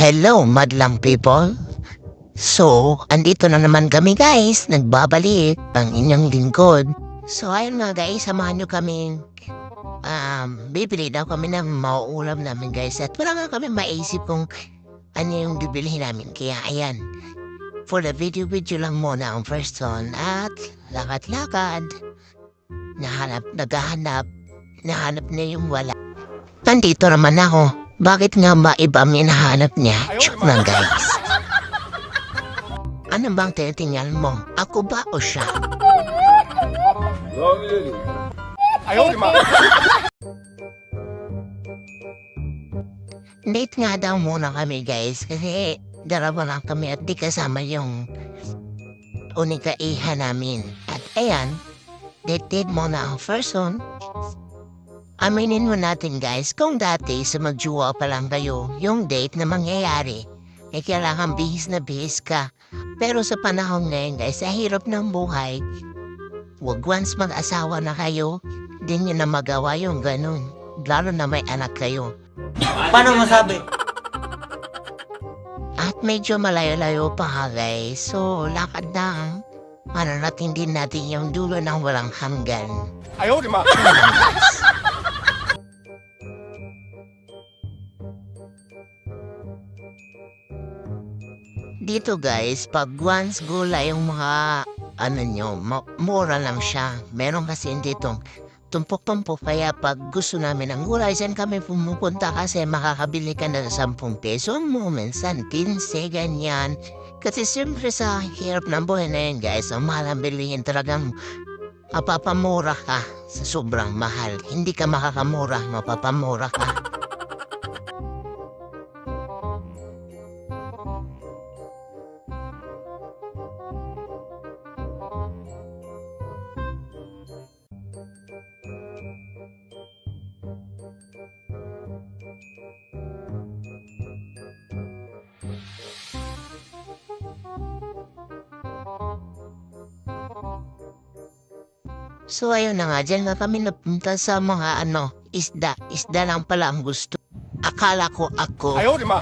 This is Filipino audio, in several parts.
Hello, madlang people. So, andito na naman kami guys. Nagbabalik ang inyong lingkod. So, ayun nga guys, samahan nyo kami. Bibili daw kami ng mauulam namin guys. At wala nga kami maisip kung ano yung bibilihin namin. Kaya ayan, for the video lang muna ang first one. At lakad-lakad. Naghahanap na yung wala. Nandito naman ako. Bakit nga ba iba ang hinahanap niya? Chok na guys. Ano bang tinitingnan mo? Ako ba o siya? Date nga daw muna kami guys kasi dalawa lang kami at di kasama yung unika iha namin. At ayan, date muna ang first one. Aminin mo natin guys, kung dati sa magjuwa pa lang kayo, yung date na mangyayari, kailangan bihis na bihis ka. Pero sa panahon ngayon guys, sa hirap ng buhay, wag once mag-asawa na kayo, di nyo na magawa yung ganun. Lalo na may anak kayo. Paano masabi? At medyo malayo-layo pa ha guys, so lakad na. Mananatin din natin yung dulo ng walang hanggan. Ayaw, di ma. Dito guys, pag once gulay yung mga mura lang siya. Meron kasi dito tumpok-tumpok, kaya pag gusto namin ng gulay, saan kami pumupunta kasi makakabili ka na sa 10 peso mo, minsan 15, ganyan. Kasi siyempre sa hirap ng buhay na yun guys, ang mahal ang bilihin talagang mapapamura ka sa sobrang mahal. Hindi ka makakamura, mapapamura ka. So ayun na nga, dyan na kami napunta sa mga isda. Isda lang pala ang gusto. Akala ko ako. Ayaw, di ma.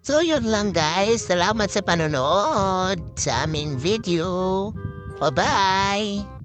So yun lang guys, salamat sa panonood sa aming video. Bye-bye!